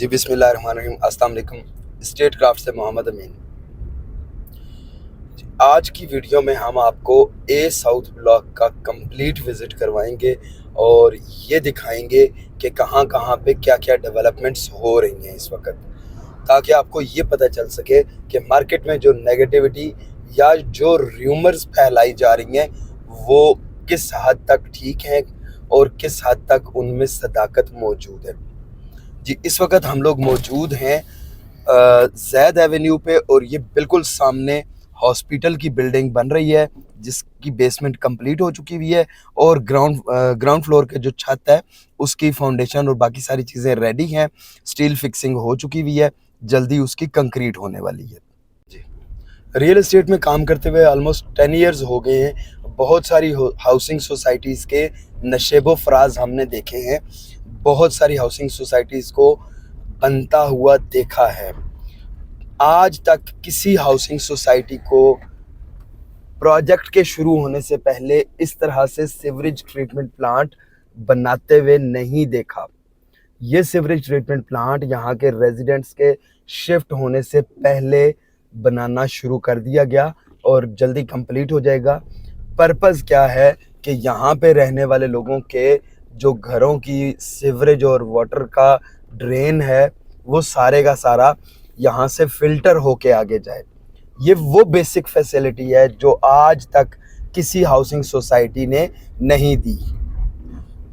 जी बिस्मिल्लाहिर्रहमानिर्रहीम। अस्सलाम वालेकुम। स्टेट क्राफ्ट से मोहम्मद अमीन। आज की वीडियो में हम आपको ए साउथ ब्लॉक का कंप्लीट विज़िट करवाएंगे और ये दिखाएंगे कि कहाँ कहाँ पे क्या क्या डेवलपमेंट्स हो रही हैं इस वक्त, ताकि आपको ये पता चल सके कि मार्केट में जो नेगेटिविटी या जो र्यूमर्स फैलाई जा रही हैं वो किस हद तक ठीक हैं और किस हद तक उनमें सदाकत मौजूद है। जी, इस वक्त हम लोग मौजूद हैं ज़ैद एवेन्यू पे और ये बिल्कुल सामने हॉस्पिटल की बिल्डिंग बन रही है जिसकी बेसमेंट कंप्लीट हो चुकी हुई है और ग्राउंड फ्लोर के जो छत है उसकी फाउंडेशन और बाकी सारी चीज़ें रेडी हैं। स्टील फिक्सिंग हो चुकी हुई है, जल्दी उसकी कंक्रीट होने वाली है। जी, रियल एस्टेट में काम करते हुए ऑलमोस्ट 10 ईयर्स हो गए हैं। बहुत सारी हाउसिंग सोसाइटीज़ के नशेबो फराज हमने देखे हैं, बहुत सारी हाउसिंग सोसाइटीज़ को बनता हुआ देखा है। आज तक किसी हाउसिंग सोसाइटी को प्रोजेक्ट के शुरू होने से पहले इस तरह से सीवरेज ट्रीटमेंट प्लांट बनाते हुए नहीं देखा। ये सीवरेज ट्रीटमेंट प्लांट यहाँ के रेजिडेंट्स के शिफ्ट होने से पहले बनाना शुरू कर दिया गया और जल्दी कंप्लीट हो जाएगा। पर्पज़ क्या है कि यहाँ पे रहने वाले लोगों के जो घरों की सीवरेज और वाटर का ड्रेन है वो सारे का सारा यहाँ से फ़िल्टर होके आगे जाए। ये वो बेसिक फैसिलिटी है जो आज तक किसी हाउसिंग सोसाइटी ने नहीं दी।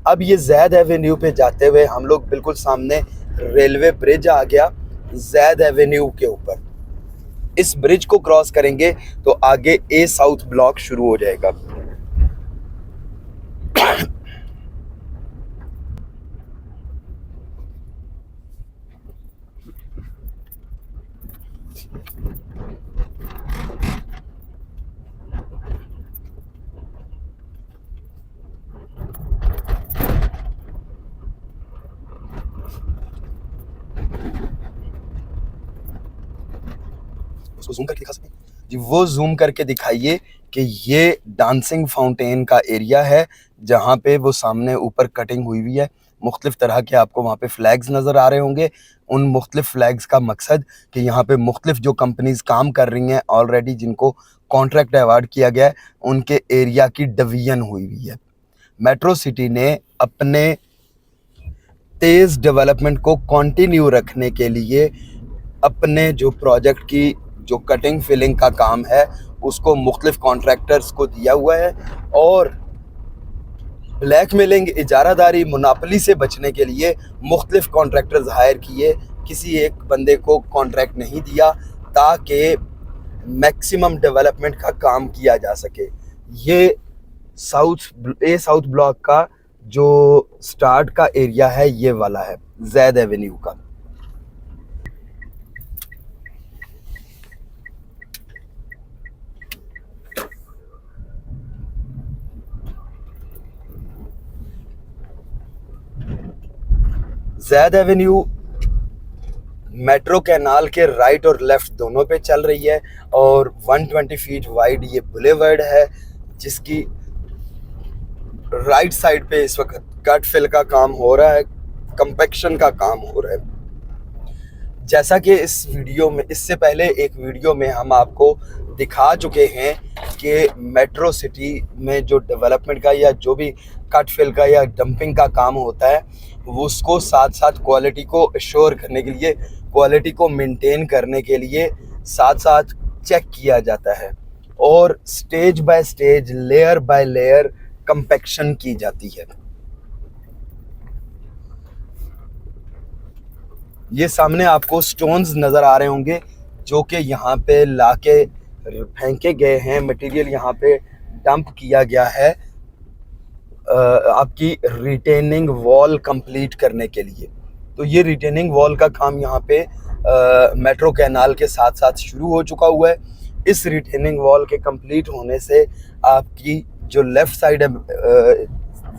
अब ये ज़ैद एवेन्यू पे जाते हुए हम लोग बिल्कुल सामने रेलवे ब्रिज आ गया ज़ैद एवेन्यू के ऊपर। इस ब्रिज को क्रॉस करेंगे तो आगे ए साउथ ब्लॉक शुरू हो जाएगा। उसको जूम करके दिखा सकते हैं जी, वो जूम करके दिखाइए कि ये डांसिंग फाउंटेन का एरिया है जहाँ पे वो सामने ऊपर कटिंग हुई हुई है। मुख्तलिफ तरह के आपको वहाँ पे फ्लैग्स नज़र आ रहे होंगे। उन मुख्तलिफ फ्लैग्स का मकसद कि यहाँ पे मुख्तलिफ जो कंपनीज काम कर रही हैं ऑलरेडी, जिनको कॉन्ट्रैक्ट अवार्ड किया गया है, उनके एरिया की डिवीजन हुई हुई है। मेट्रो सिटी ने अपने तेज़ डेवलपमेंट को कंटिन्यू रखने के लिए अपने जो प्रोजेक्ट की जो कटिंग फिलिंग का काम है उसको मुख्तलिफ कॉन्ट्रैक्टर्स को दिया हुआ है और ब्लैक मेलिंग, इजारादारी, मुनापली से बचने के लिए मुख्तलिफ कॉन्ट्रैक्टर्स हायर किए। किसी एक बंदे को कॉन्ट्रैक्ट नहीं दिया ताकि मैक्सिमम डेवलपमेंट का काम किया जा सके। ये साउथ ब्लॉक का जो स्टार्ट का एरिया है ये वाला है ज़ैद एवेन्यू का। ज़ैद एवेन्यू मेट्रो कैनाल के राइट और लेफ़्ट दोनों पे चल रही है और 120 फीट वाइड ये बुलेवर्ड है जिसकी राइट साइड पे इस वक्त कट फिल का काम हो रहा है, कंपैक्शन का काम हो रहा है। जैसा कि इस वीडियो में, इससे पहले एक वीडियो में हम आपको दिखा चुके हैं कि मेट्रो सिटी में जो डेवलपमेंट का या जो भी कट फिल का या डंपिंग का काम होता है वो उसको साथ साथ क्वालिटी को अश्योर करने के लिए, क्वालिटी को मेंटेन करने के लिए साथ साथ चेक किया जाता है और stage by stage, layer by layer compaction की जाती है। ये सामने आपको स्टोन्स नज़र आ रहे होंगे जो कि यहाँ पे लाके फेंके गए हैं, मटेरियल यहाँ पे डंप किया गया है आपकी रिटेनिंग वॉल कंप्लीट करने के लिए। तो ये रिटेनिंग वॉल का काम यहाँ पे मेट्रो कैनाल के साथ साथ शुरू हो चुका हुआ है। इस रिटेनिंग वॉल के कंप्लीट होने से आपकी जो लेफ़्ट साइड है,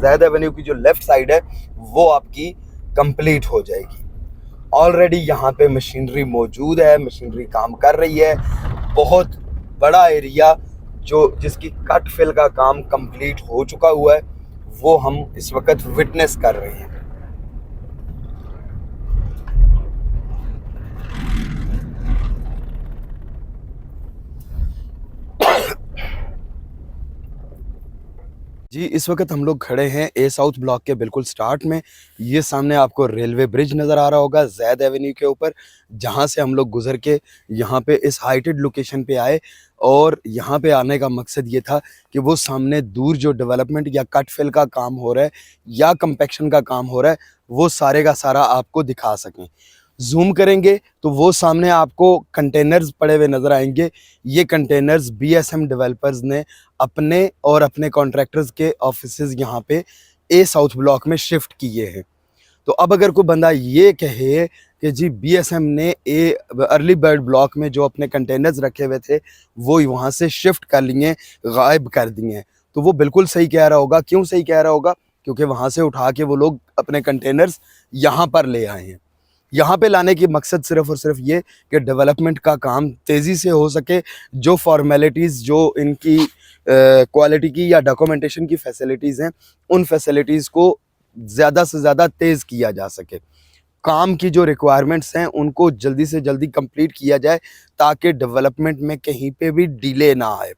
ज़ैद एवेन्यू की जो लेफ़्ट साइड है वो आपकी कंप्लीट हो जाएगी। ऑलरेडी यहाँ पे मशीनरी मौजूद है, मशीनरी काम कर रही है। बहुत बड़ा एरिया जिसकी कट फिल का काम कंप्लीट हो चुका हुआ है वो हम इस वक्त विटनेस कर रहे हैं। जी, इस वक़्त हम लोग खड़े हैं ए साउथ ब्लॉक के बिल्कुल स्टार्ट में। ये सामने आपको रेलवे ब्रिज नज़र आ रहा होगा ज़ैद एवेन्यू के ऊपर, जहाँ से हम लोग गुज़र के यहाँ पे इस हाइटेड लोकेशन पे आए। और यहाँ पे आने का मकसद ये था कि वो सामने दूर जो डेवलपमेंट या कट फिल का काम हो रहा है या कम्पैक्शन का काम हो रहा है, वो सारे का सारा आपको दिखा सकें। ज़ूम करेंगे तो वो सामने आपको कंटेनर्स पड़े हुए नज़र आएँगे। ये कंटेनर्स बीएसएम डेवलपर्स ने अपने और अपने कॉन्ट्रैक्टर्स के ऑफिसेज़ यहाँ पे ए साउथ ब्लॉक में शिफ्ट किए हैं। तो अब अगर कोई बंदा ये कहे कि जी बीएसएम ने ए अर्ली बर्ड ब्लॉक में जो अपने कंटेनर्स रखे हुए थे वो वहाँ से शिफ्ट कर लिए, गायब कर दिए हैं, तो वो बिल्कुल सही कह रहा होगा। क्यों सही कह रहा होगा? क्योंकि वहाँ से उठा के वो लोग अपने कंटेनर्स यहाँ पर ले आए हैं। यहाँ पे लाने की मकसद सिर्फ़ और सिर्फ ये कि डेवलपमेंट का काम तेज़ी से हो सके, जो फ़ॉर्मेलिटीज़ जो इनकी क्वालिटी की या डॉक्यूमेंटेशन की फ़ैसिलिटीज़ हैं, उन फ़ैसिलिटीज़ को ज़्यादा से ज़्यादा तेज़ किया जा सके। काम की जो रिक्वायरमेंट्स हैं उनको जल्दी से जल्दी कंप्लीट किया जाए, ताकि डेवलपमेंट में कहीं पे भी डिले ना आए।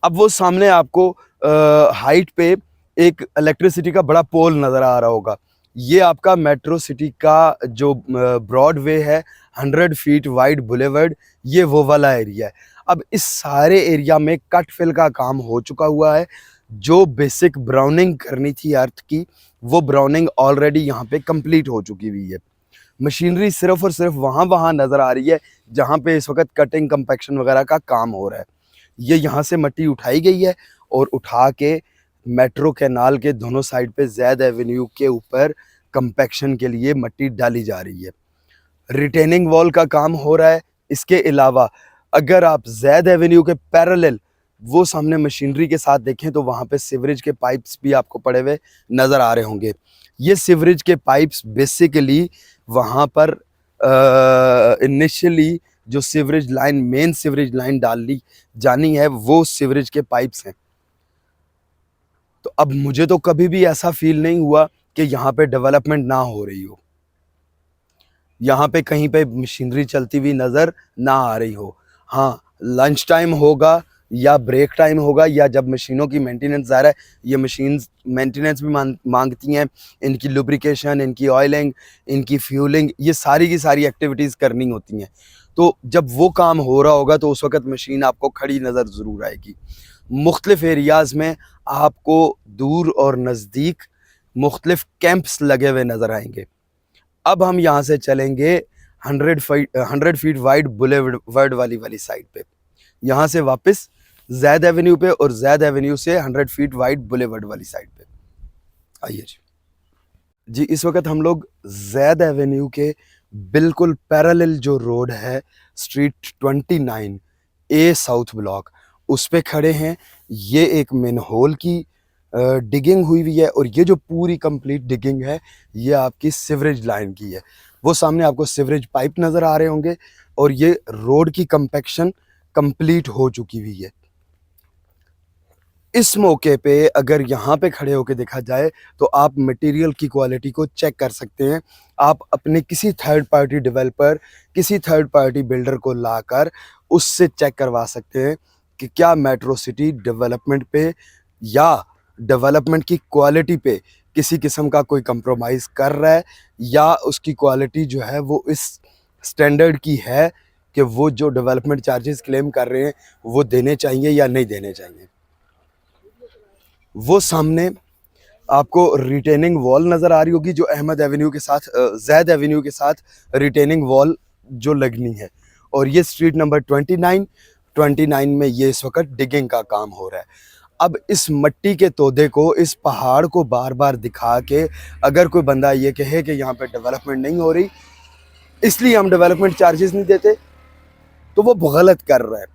अब वो सामने आपको हाइट पे एक इलेक्ट्रिसिटी का बड़ा पोल नज़र आ रहा होगा। ये आपका मेट्रो सिटी का जो ब्रॉडवे है, 100 फीट वाइड बुलेवर्ड, ये वो वाला एरिया है। अब इस सारे एरिया में कट फिल का काम हो चुका हुआ है। जो बेसिक ब्राउनिंग करनी थी अर्थ की, वो ब्राउनिंग ऑलरेडी यहाँ पे कंप्लीट हो चुकी हुई है। मशीनरी सिर्फ और सिर्फ वहाँ नज़र आ रही है जहाँ पे इस वक्त कटिंग कंपैक्शन वगैरह का काम हो रहा है। ये यहाँ से मिट्टी उठाई गई है और उठा के मेट्रो कैनाल के दोनों साइड पे ज़ैद एवेन्यू के ऊपर कंपैक्शन के लिए मिट्टी डाली जा रही है। रिटेनिंग वॉल का काम हो रहा है। इसके अलावा अगर आप ज़ैद एवेन्यू के पैरेलल वो सामने मशीनरी के साथ देखें तो वहाँ पे सीवरेज के पाइप्स भी आपको पड़े हुए नज़र आ रहे होंगे। ये सीवरेज के पाइप्स बेसिकली वहाँ पर इनिशियली जो sewerage line, main sewerage line डाली जानी है, वो सीवरेज के पाइप्स हैं। तो अब मुझे तो कभी भी ऐसा फील नहीं हुआ कि यहाँ पे डेवलपमेंट ना हो रही हो, यहाँ पे कहीं पे मशीनरी चलती हुई नज़र ना आ रही हो। हाँ, लंच टाइम होगा या ब्रेक टाइम होगा या जब मशीनों की मेंटेनेंस ज़ाहिर है, ये मशीन्स मेंटेनेंस भी मांगती हैं, इनकी लुब्रिकेशन, इनकी ऑयलिंग, इनकी फ्यूलिंग, ये सारी की सारी एक्टिविटीज़ करनी होती हैं। तो जब वो काम हो रहा होगा तो उस वक़्त मशीन आपको खड़ी नज़र ज़रूर आएगी। मुख्तलिफ़ एरियाज़ में आपको दूर और नज़दीक मुख्तलिफ़ कैंप्स लगे हुए नज़र आएंगे। अब हम यहाँ से चलेंगे 100 फीट वाइड बुलेवर्ड वाली साइड पे, यहाँ से वापस ज़ैद एवेन्यू पे और ज़ैद एवेन्यू से 100 फीट वाइड बुलेवर्ड वाली साइड पे। आइए जी। जी, इस वक्त हम लोग ज़ैद एवेन्यू के बिल्कुल पैरेलल जो रोड है, स्ट्रीट 29 ए साउथ ब्लॉक, उस पे खड़े हैं। ये एक मैनहोल की डिगिंग हुई है और ये जो पूरी कंप्लीट डिगिंग है, ये आपकी सीवरेज लाइन की है। वो सामने आपको सीवरेज पाइप नज़र आ रहे होंगे और ये रोड की कंपैक्शन कंप्लीट हो चुकी हुई है। इस मौके पे अगर यहाँ पे खड़े होकर देखा जाए तो आप मटेरियल की क्वालिटी को चेक कर सकते हैं। आप अपने किसी थर्ड पार्टी डेवलपर, किसी थर्ड पार्टी बिल्डर को लाकर उससे चेक करवा सकते हैं कि क्या मेट्रो सिटी डेवलपमेंट पे या डेवलपमेंट की क्वालिटी पे किसी किस्म का कोई कंप्रोमाइज़ कर रहा है, या उसकी क्वालिटी जो है वो इस स्टैंडर्ड की है कि वो जो डेवलपमेंट चार्जेस क्लेम कर रहे हैं वो देने चाहिए या नहीं देने चाहिए। वो सामने आपको रिटेनिंग वॉल नज़र आ रही होगी जो अहमद एवेन्यू के साथ, ज़ैद एवेन्यू के साथ रिटेनिंग वॉल जो लगनी है। और ये स्ट्रीट नंबर 29 में ये इस वक्त डिगिंग का काम हो रहा है। अब इस मिट्टी के तोदे को, इस पहाड़ को बार बार दिखा के अगर कोई बंदा ये कहे कि यहाँ पे डेवलपमेंट नहीं हो रही, इसलिए हम डेवलपमेंट चार्जेस नहीं देते, तो वो गलत कर रहा है।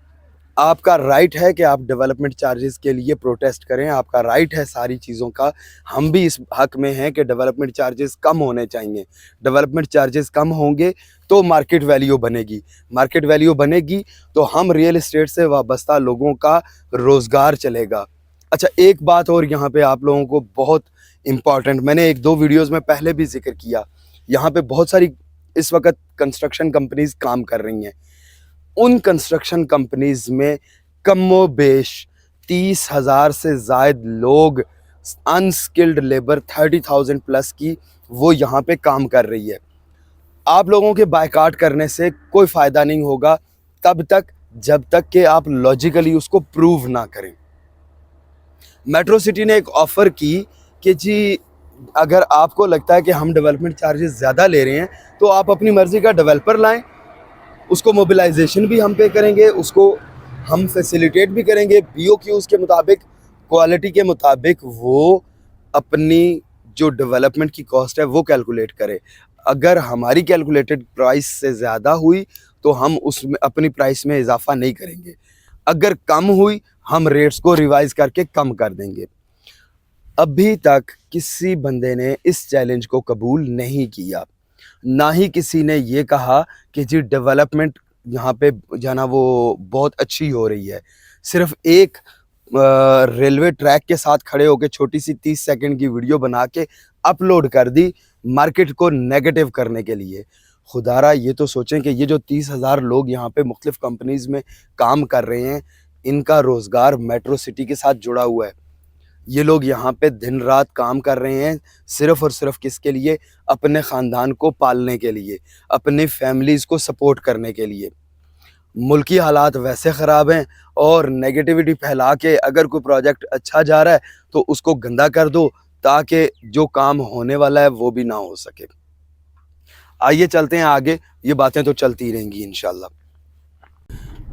आपका राइट है कि आप डेवलपमेंट चार्जेस के लिए प्रोटेस्ट करें, आपका राइट है सारी चीज़ों का। हम भी इस हक में हैं कि डेवलपमेंट चार्जेस कम होने चाहिए। डेवलपमेंट चार्जेस कम होंगे तो मार्केट वैल्यू बनेगी, मार्केट वैल्यू बनेगी तो हम रियल एस्टेट से वाबस्ता लोगों का रोज़गार चलेगा। अच्छा, एक बात और यहाँ पे आप लोगों को बहुत इम्पॉर्टेंट, मैंने एक दो वीडियोज़ में पहले भी जिक्र किया, यहाँ पे बहुत सारी इस वक्त कंस्ट्रक्शन कंपनीज़ काम कर रही हैं। उन कंस्ट्रक्शन कंपनीज़ में कमोबेश 30,000 से ज़ायद लोग, अनस्किल्ड लेबर 30,000 प्लस की वो यहाँ पे काम कर रही है। आप लोगों के बायकाट करने से कोई फ़ायदा नहीं होगा तब तक जब तक कि आप लॉजिकली उसको प्रूव ना करें। मेट्रो सिटी ने एक ऑफ़र की कि जी अगर आपको लगता है कि हम डेवलपमेंट चार्जेस ज़्यादा ले रहे हैं तो आप अपनी मर्ज़ी का डेवलपर लाएं, उसको मोबिलाइजेशन भी हम पे करेंगे, उसको हम फैसिलिटेट भी करेंगे बीओक्यूज़ के मुताबिक, क्वालिटी के मुताबिक वो अपनी जो डेवलपमेंट की कॉस्ट है वो कैलकुलेट करे। अगर हमारी कैलकुलेटेड प्राइस से ज़्यादा हुई तो हम उसमें अपनी प्राइस में इजाफा नहीं करेंगे, अगर कम हुई हम रेट्स को रिवाइज करके कम कर देंगे। अभी तक किसी बंदे ने इस चैलेंज को कबूल नहीं किया, ना ही किसी ने ये कहा कि जी डेवलपमेंट यहाँ पे जो ना वो बहुत अच्छी हो रही है। सिर्फ एक रेलवे ट्रैक के साथ खड़े होकर छोटी सी 30 सेकंड की वीडियो बना के अपलोड कर दी मार्केट को नेगेटिव करने के लिए। खुदारा ये तो सोचें कि ये जो 30,000 लोग यहाँ पे मुख्तलिफ कंपनीज़ में काम कर रहे हैं, इनका रोज़गार मेट्रो सिटी के साथ जुड़ा हुआ है। ये लोग यहाँ पे दिन रात काम कर रहे हैं सिर्फ़ और सिर्फ किसके लिए? अपने ख़ानदान को पालने के लिए, अपनी फैमिलीज़ को सपोर्ट करने के लिए। मुल्की हालात वैसे ख़राब हैं और नेगेटिविटी फैला के अगर कोई प्रोजेक्ट अच्छा जा रहा है तो उसको गंदा कर दो ताकि जो काम होने वाला है वो भी ना हो सके। आइए चलते हैं आगे, ये बातें तो चलती रहेंगी इंशाल्लाह।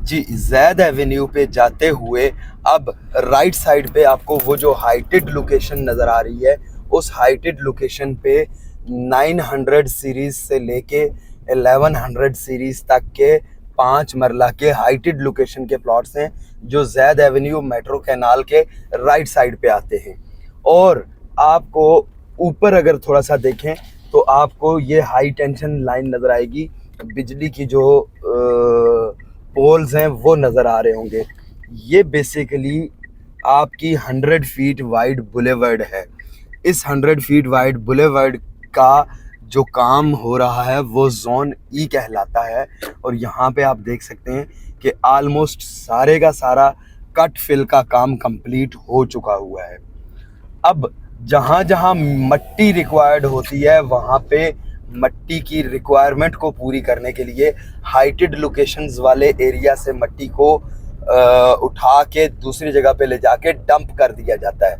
जी, ज़ैद एवेन्यू पे जाते हुए अब राइट साइड पे आपको वो जो हाइटेड लोकेशन नज़र आ रही है, उस हाइटेड लोकेशन पे 900 सीरीज़ से लेके 1100 सीरीज़ तक के 5 मरला के हाइटेड लोकेशन के प्लॉट्स हैं जो ज़ैद एवेन्यू मेट्रो कैनाल के राइट साइड पे आते हैं। और आपको ऊपर अगर थोड़ा सा देखें तो आपको ये हाई टेंशन लाइन नज़र आएगी, बिजली की जो पोल्स हैं वो नज़र आ रहे होंगे। ये बेसिकली आपकी 100 फीट वाइड बुलेवर्ड है। इस 100 फीट वाइड बुलेवर्ड का जो काम हो रहा है वो जोन ई कहलाता है। और यहाँ पे आप देख सकते हैं कि आलमोस्ट सारे का सारा कट फिल का काम कंप्लीट हो चुका हुआ है। अब जहाँ जहाँ मट्टी रिक्वायर्ड होती है वहाँ पे मट्टी की रिक्वायरमेंट को पूरी करने के लिए हाइटेड लोकेशंस वाले एरिया से मट्टी को उठा के दूसरी जगह पे ले जाके डंप कर दिया जाता है।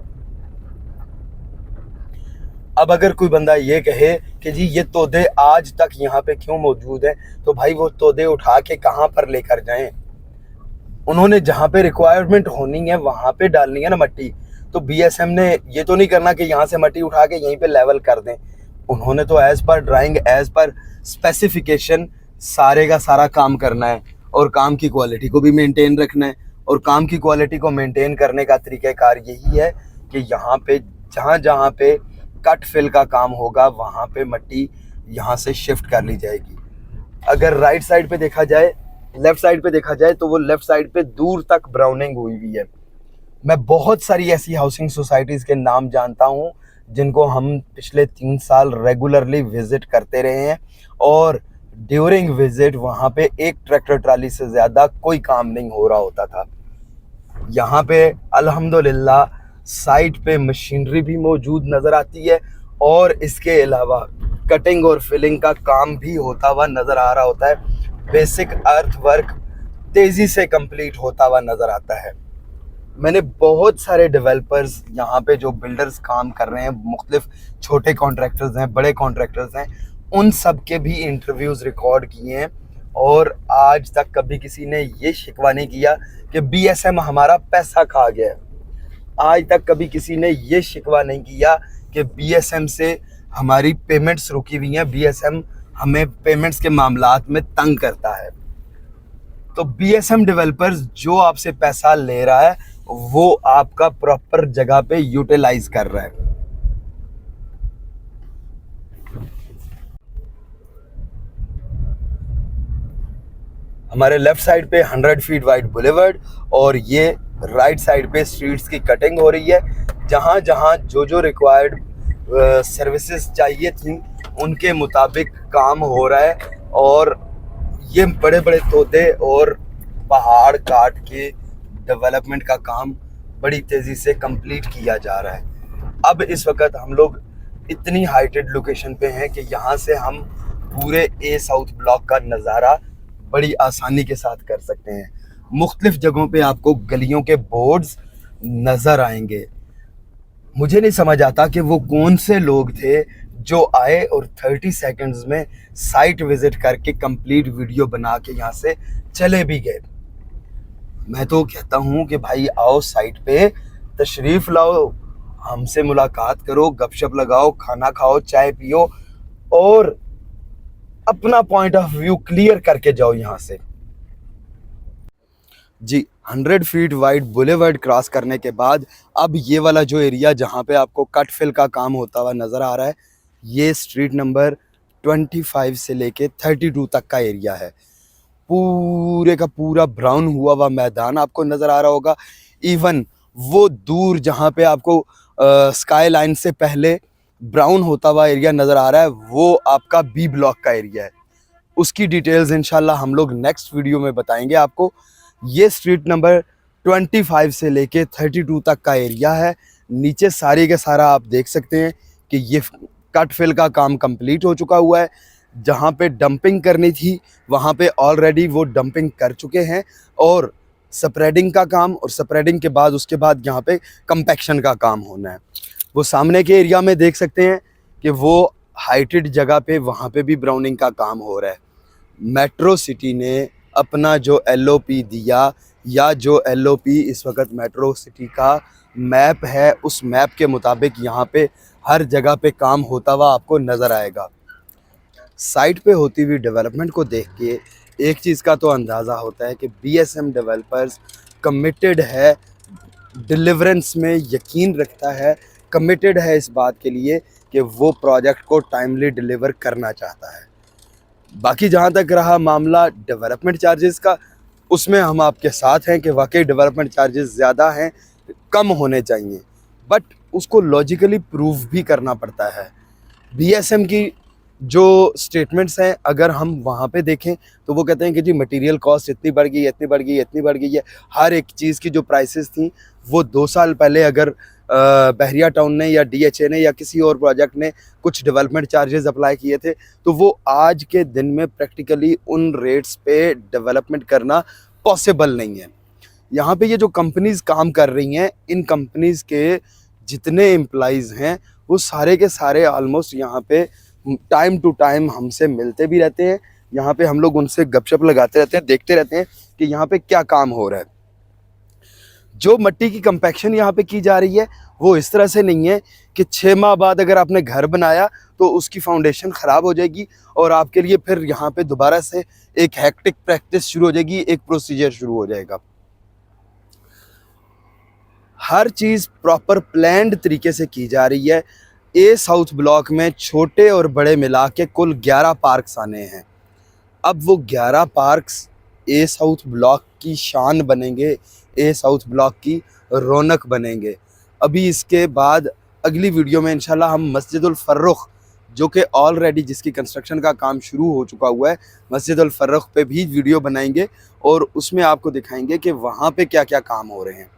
अब अगर कोई बंदा ये कहे कि जी ये तोदे आज तक यहाँ पे क्यों मौजूद हैं, तो भाई वो तोदे उठा के कहाँ पर लेकर जाएं? उन्होंने जहाँ पे रिक्वायरमेंट होनी है वहाँ पे डालनी है ना मट्टी। तो बीएसएम ने ये तो नहीं करना कि यहाँ से मट्टी उठा के यहीं पे लेवल कर दें। उन्होंने तो as per drawing, as per specification सारे का सारा काम करना है और काम की क्वालिटी को भी मेंटेन रखना है। और काम की क्वालिटी को मेंटेन करने का तरीक़ाकार यही है कि यहाँ पे जहाँ जहाँ पे कट फिल का काम होगा वहाँ पे मट्टी यहाँ से शिफ्ट कर ली जाएगी। अगर राइट साइड पे देखा जाए, लेफ़्ट साइड पे देखा जाए तो वो लेफ़्ट साइड पे दूर तक ब्राउनिंग हुई हुई है। मैं बहुत सारी ऐसी हाउसिंग सोसाइटीज़ के नाम जानता हूँ जिनको हम पिछले 3 साल रेगुलरली विज़िट करते रहे हैं और ड्यूरिंग विज़िट वहाँ पे एक ट्रैक्टर ट्राली से ज़्यादा कोई काम नहीं हो रहा होता था। यहाँ पे अल्हम्दुलिल्लाह साइट पे मशीनरी भी मौजूद नज़र आती है और इसके अलावा कटिंग और फिलिंग का काम भी होता हुआ नज़र आ रहा होता है। बेसिक अर्थ वर्क तेज़ी से कंप्लीट होता हुआ नज़र आता है। मैंने बहुत सारे डेवलपर्स यहाँ पे जो बिल्डर्स काम कर रहे हैं, मुख्तलिफ छोटे कॉन्ट्रैक्टर्स हैं, बड़े कॉन्ट्रैक्टर्स हैं, उन सब के भी इंटरव्यूज़ रिकॉर्ड किए हैं और आज तक कभी किसी ने ये शिकवा नहीं किया कि बीएसएम हमारा पैसा खा गया है। आज तक कभी किसी ने ये शिकवा नहीं किया कि बीएसएम से हमारी पेमेंट्स रुकी हुई हैं, बीएसएम हमें पेमेंट्स के मामलात में तंग करता है। तो बीएसएम डेवलपर्स जो आपसे पैसा ले रहा है वो आपका प्रॉपर जगह पे यूटिलाइज कर रहा है। हमारे लेफ्ट साइड पे 100 फीट वाइड बुलेवर्ड और ये राइट साइड पे स्ट्रीट्स की कटिंग हो रही है। जहाँ जहाँ जो रिक्वायर्ड सर्विसेज चाहिए थी उनके मुताबिक काम हो रहा है और ये बड़े बड़े तोदे और पहाड़ काट के डेवलपमेंट का काम बड़ी तेज़ी से कंप्लीट किया जा रहा है। अब इस वक्त हम लोग इतनी हाइटेड लोकेशन पे हैं कि यहाँ से हम पूरे ए साउथ ब्लॉक का नज़ारा बड़ी आसानी के साथ कर सकते हैं। मुख्तलिफ जगहों पे आपको गलियों के बोर्ड्स नज़र आएंगे। मुझे नहीं समझ आता कि वो कौन से लोग थे जो आए और 30 सेकंड्स में साइट विजिट करके कंप्लीट वीडियो बना के यहाँ से चले भी गए। मैं तो कहता हूँ कि भाई आओ साइट पे तशरीफ़ लाओ, हमसे मुलाकात करो, गपशप लगाओ, खाना खाओ, चाय पियो और अपना पॉइंट ऑफ व्यू क्लियर करके जाओ यहाँ से। जी 100 फीट वाइड बुलेवर्ड क्रॉस करने के बाद अब ये वाला जो एरिया जहाँ पे आपको कट फिल का काम होता हुआ नज़र आ रहा है, ये स्ट्रीट नंबर 25 से लेके 32 तक का एरिया है। पूरे का पूरा ब्राउन हुआ हुआ मैदान आपको नज़र आ रहा होगा। इवन वो दूर जहाँ पे आपको स्काई लाइन से पहले ब्राउन होता हुआ एरिया नज़र आ रहा है, वो आपका बी ब्लॉक का एरिया है। उसकी डिटेल्स इंशाल्लाह हम लोग नेक्स्ट वीडियो में बताएंगे आपको। ये स्ट्रीट नंबर 25 से लेके 32 तक का एरिया है। नीचे सारे के सारा आप देख सकते हैं कि ये कट फिल का काम कंप्लीट हो चुका हुआ है। जहाँ पे डंपिंग करनी थी वहाँ पे ऑलरेडी वो डंपिंग कर चुके हैं और स्प्रेडिंग का काम, और स्प्रेडिंग के बाद उसके बाद यहाँ पे कंपैक्शन का काम होना है। वो सामने के एरिया में देख सकते हैं कि वो हाइटेड जगह पे वहाँ पे भी ब्राउनिंग का काम हो रहा है। मेट्रो सिटी ने अपना जो LOP दिया, या जो LOP इस वक्त मेट्रो सिटी का मैप है, उस मैप के मुताबिक यहाँ पे हर जगह पे काम होता हुआ आपको नज़र आएगा। साइट पे होती हुई डेवलपमेंट को देख के एक चीज़ का तो अंदाज़ा होता है कि BSM डेवलपर्स कमिटेड है, डिलीवरेंस में यकीन रखता है, कमिटेड है इस बात के लिए कि वो प्रोजेक्ट को टाइमली डिलीवर करना चाहता है। बाकी जहाँ तक रहा मामला डेवलपमेंट चार्जेस का, उसमें हम आपके साथ हैं कि वाकई डेवलपमेंट चार्जेस ज़्यादा हैं, कम होने चाहिए, बट उसको लॉजिकली प्रूव भी करना पड़ता है। BSM की जो स्टेटमेंट्स हैं अगर हम वहाँ पे देखें तो वो कहते हैं कि जी मटेरियल कॉस्ट इतनी बढ़ गई, इतनी बढ़ गई, इतनी बढ़ गई है। हर एक चीज़ की जो प्राइसेस थी वो 2 साल पहले अगर बहरिया टाउन ने या DHA ने या किसी और प्रोजेक्ट ने कुछ डेवलपमेंट चार्जेस अप्लाई किए थे, तो वो आज के दिन में प्रैक्टिकली उन रेट्स पे डेवलपमेंट करना पॉसिबल नहीं है। यहाँ पे ये जो कंपनीज़ काम कर रही हैं, इन कंपनीज़ के जितने एम्प्लॉइज़ हैं वो सारे के सारे ऑलमोस्ट यहाँ पे टाइम टू टाइम हमसे मिलते भी रहते हैं। यहाँ पे हम लोग उनसे गपशप लगाते रहते हैं, देखते रहते हैं कि यहाँ पे क्या काम हो रहा है। जो मिट्टी की कंपैक्शन यहाँ पे की जा रही है वो इस तरह से नहीं है कि 6 माह बाद अगर आपने घर बनाया तो उसकी फाउंडेशन ख़राब हो जाएगी और आपके लिए फिर यहाँ पे दोबारा से एक हैक्टिक प्रैक्टिस शुरू हो जाएगी, एक प्रोसीजर शुरू हो जाएगा। हर चीज़ प्रॉपर प्लान्ड तरीके से की जा रही है। ए साउथ ब्लॉक में छोटे और बड़े मिला के कुल 11 पार्क्स आने हैं। अब वो 11 पार्क्स ए साउथ ब्लॉक की शान बनेंगे, ए साउथ ब्लॉक की रौनक बनेंगे। अभी इसके बाद अगली वीडियो में इंशाल्लाह हम मस्जिदुल फर्रुख, जो कि ऑलरेडी जिसकी कंस्ट्रक्शन का काम शुरू हो चुका हुआ है, मस्जिदुल फर्रुख पे भी वीडियो बनाएंगे और उसमें आपको दिखाएंगे कि वहाँ पे क्या क्या काम हो रहे हैं।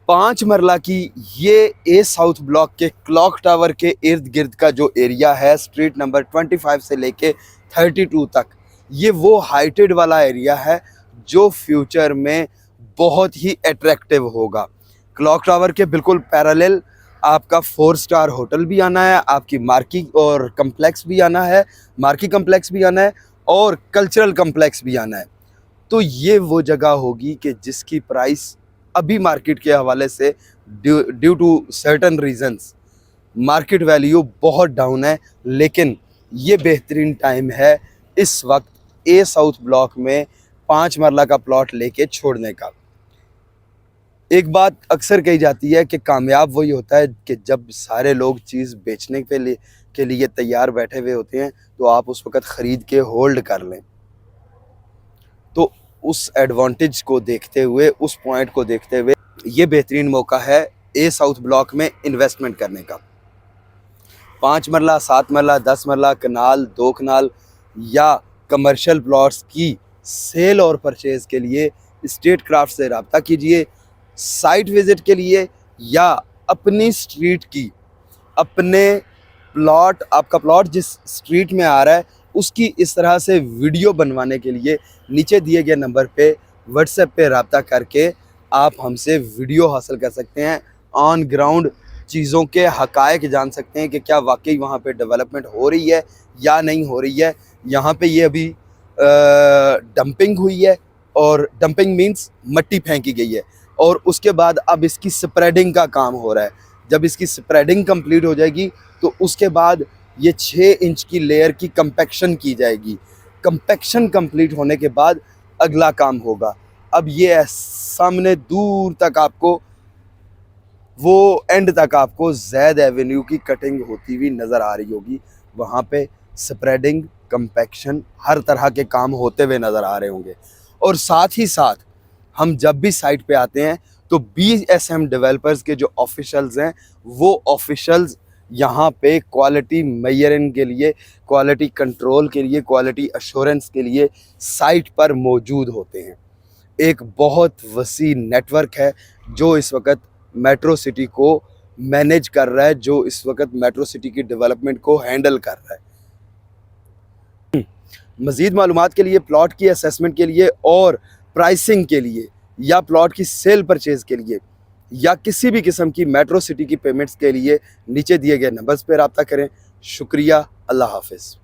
5 मरला की ये ए साउथ ब्लॉक के क्लॉक टावर के इर्द गिर्द का जो एरिया है, स्ट्रीट नंबर 25 से लेके 32 तक, ये वो हाइटेड वाला एरिया है जो फ्यूचर में बहुत ही अट्रैक्टिव होगा। क्लॉक टावर के बिल्कुल पैरेलल आपका 4 स्टार होटल भी आना है, आपकी मार्की और कम्प्लेक्स भी आना है, मार्की कम्प्लेक्स भी आना है और कल्चरल कम्प्लेक्स भी आना है। तो ये वो जगह होगी कि जिसकी प्राइस अभी मार्केट के हवाले से due to certain reasons market value बहुत डाउन है, लेकिन ये बेहतरीन टाइम है इस वक्त ए साउथ ब्लॉक में 5 मरला का प्लॉट लेके छोड़ने का। एक बात अक्सर कही जाती है कि कामयाब वही होता है कि जब सारे लोग चीज़ बेचने के लिए तैयार बैठे हुए होते हैं तो आप उस वक़्त ख़रीद के होल्ड कर लें। तो उस एडवांटेज को देखते हुए, उस पॉइंट को देखते हुए ये बेहतरीन मौका है ए साउथ ब्लॉक में इन्वेस्टमेंट करने का। 5 मरला, 7 मरला, 10 मरला, कनाल, 2 कनाल या कमर्शियल प्लॉट्स की सेल और परचेज़ के लिए स्टेट क्राफ्ट से रब्ता कीजिए। साइट विज़िट के लिए या अपनी स्ट्रीट की, अपने प्लॉट, आपका प्लॉट जिस स्ट्रीट में आ रहा है उसकी इस तरह से वीडियो बनवाने के लिए नीचे दिए गए नंबर पे व्हाट्सएप पे रब्ता करके आप हमसे वीडियो हासिल कर सकते हैं। ऑन ग्राउंड चीज़ों के हक़ाइक़ जान सकते हैं कि क्या वाकई वहाँ पे डेवलपमेंट हो रही है या नहीं हो रही है। यहाँ पे ये अभी डंपिंग हुई है, और डंपिंग मीन्स मट्टी फेंकी गई है, और उसके बाद अब इसकी स्प्रेडिंग का काम हो रहा है। जब इसकी स्प्रेडिंग कंप्लीट हो जाएगी तो उसके बाद ये 6 इंच की लेयर की कंपैक्शन की जाएगी। कंपैक्शन कंप्लीट होने के बाद अगला काम होगा। अब ये सामने दूर तक आपको, वो एंड तक आपको ज़ैद एवेन्यू की कटिंग होती हुई नज़र आ रही होगी। वहाँ पे स्प्रेडिंग, कंपैक्शन, हर तरह के काम होते हुए नज़र आ रहे होंगे। और साथ ही साथ हम जब भी साइट पे आते हैं तो BSM डेवलपर्स के जो ऑफिशियल्स हैं, वो ऑफिशियल्स यहाँ पे क्वालिटी मेजरिंग के लिए, क्वालिटी कंट्रोल के लिए, क्वालिटी अश्योरेंस के लिए साइट पर मौजूद होते हैं। एक बहुत वसी नेटवर्क है जो इस वक्त मेट्रो सिटी को मैनेज कर रहा है, जो इस वक्त मेट्रो सिटी की डेवलपमेंट को हैंडल कर रहा है। मज़ीद मालूमात के लिए, प्लॉट की असेसमेंट के लिए और प्राइसिंग के लिए, या प्लॉट की सेल परचेज़ के लिए, या किसी भी किस्म की मेट्रो सिटी की पेमेंट्स के लिए नीचे दिए गए नंबर्स पर रब्ता करें। शुक्रिया। अल्लाह हाफ़िज़।